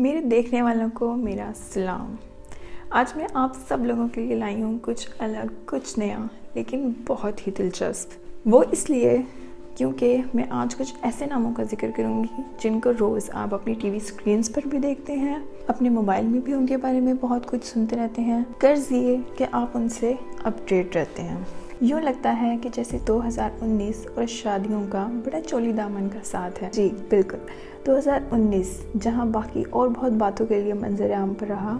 मेरे देखने वालों को मेरा सलाम। आज मैं आप सब लोगों के लिए लाई हूँ कुछ अलग, कुछ नया, लेकिन बहुत ही दिलचस्प। वो इसलिए क्योंकि मैं आज कुछ ऐसे नामों का जिक्र करूँगी जिनको रोज़ आप अपनी टीवी स्क्रीन्स पर भी देखते हैं, अपने मोबाइल में भी उनके बारे में बहुत कुछ सुनते रहते हैं। कर्ज ये कि आप उनसे अपडेट रहते हैं। यूँ लगता है कि जैसे 2019 और शादियों का बड़ा चोली दामन का साथ है। जी बिल्कुल, 2019 जहां बाकी और बहुत बातों के लिए मंजर आम पर रहा,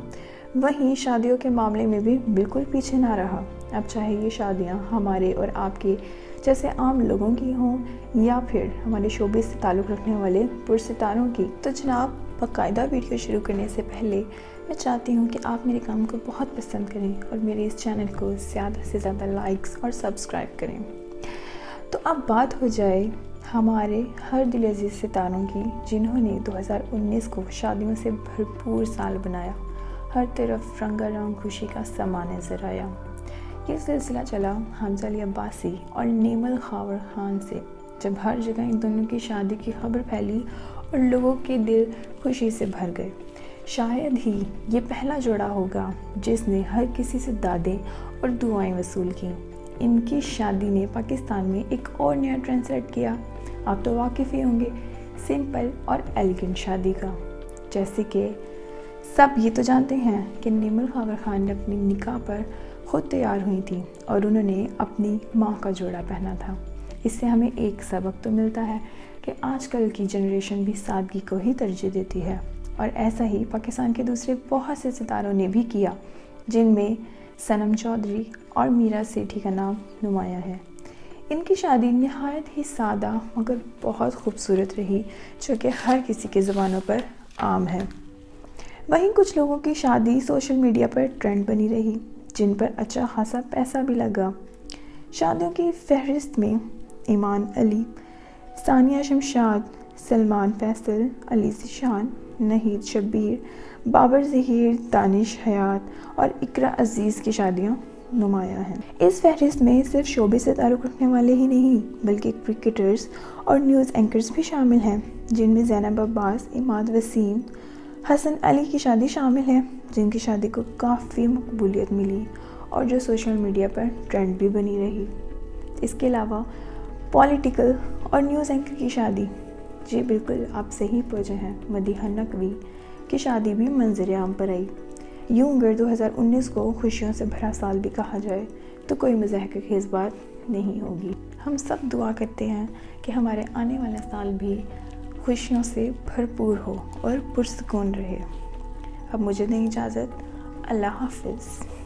वहीं शादियों के मामले में भी बिल्कुल पीछे ना रहा। अब चाहे ये शादियां हमारे और आपके जैसे आम लोगों की हों या फिर हमारे शोबिस से ताल्लुक़ रखने वाले पुरसितारों की। तो जनाब, बाकायदा वीडियो शुरू करने से पहले मैं चाहती हूँ कि आप मेरे काम को बहुत पसंद करें और मेरे इस चैनल को ज़्यादा से ज़्यादा लाइक्स और सब्सक्राइब करें। तो अब बात हो जाए हमारे हर दिल अजीज़ सितारों की, जिन्होंने 2019 को शादियों से भरपूर साल बनाया। हर तरफ रंगारंग खुशी का समा नजर आया। ये सिलसिला चला हमजा अली अब्बासी और नेमल खावर खान से, जब हर जगह इन दोनों की शादी की खबर फैली और लोगों के दिल खुशी से भर गए। शायद ही ये पहला जोड़ा होगा जिसने हर किसी से दादे और दुआएं वसूल की। इनकी शादी ने पाकिस्तान में एक और नया ट्रेंड सेट किया। आप तो वाकिफ़ ही होंगे सिंपल और एलिगेंट शादी का। जैसे कि सब ये तो जानते हैं कि नेमल खावर खान ने अपनी निकाह पर खुद तैयार हुई थी और उन्होंने अपनी माँ का जोड़ा पहना था। इससे हमें एक सबक तो मिलता है कि आजकल की जनरेशन भी सादगी को ही तरजीह देती है, और ऐसा ही पाकिस्तान के दूसरे बहुत से सितारों ने भी किया, जिनमें सनम चौधरी और मीरा सेठी का नाम नुमाया है। इनकी शादी नहायत ही सादा मगर बहुत खूबसूरत रही, जो कि हर किसी की ज़ुबानों पर आम है। वहीं कुछ लोगों की शादी सोशल मीडिया पर ट्रेंड बनी रही, जिन पर अच्छा खासा पैसा भी लगा। शादियों की फहरिस्त में ईमान अली, सानिया शमशाद, सलमान फैसल, अली ज़ीशान, नहीद शब्बीर, बाबर ज़हीर, दानिश हयात और इकरा अज़ीज़ की शादियां नुमाया हैं। इस फहरिस्त में सिर्फ शोबे से ताल्लुक़ रखने वाले ही नहीं, बल्कि क्रिकेटर्स और न्यूज़ एंकर्स भी शामिल हैं, जिनमें ज़ैनब अब्बास, इमाद वसीम, हसन अली की शादी शामिल है, जिनकी शादी को काफ़ी मकबूलियत मिली और जो सोशल मीडिया पर ट्रेंड भी बनी रही। इसके अलावा पॉलिटिकल और न्यूज़ एंकर की शादी, जी बिल्कुल आप सही पहुँचे हैं, मदीहा नकवी की शादी भी मंजर आम पर आई। यूँ अगर 2019 को खुशियों से भरा साल भी कहा जाए तो कोई मज़ाक की खेज़ बात नहीं होगी। हम सब दुआ करते हैं कि हमारे आने वाला साल भी खुशियों से भरपूर हो और पुरसुकून रहे। अब मुझे दें इजाज़त। अल्लाह हाफ़िज़।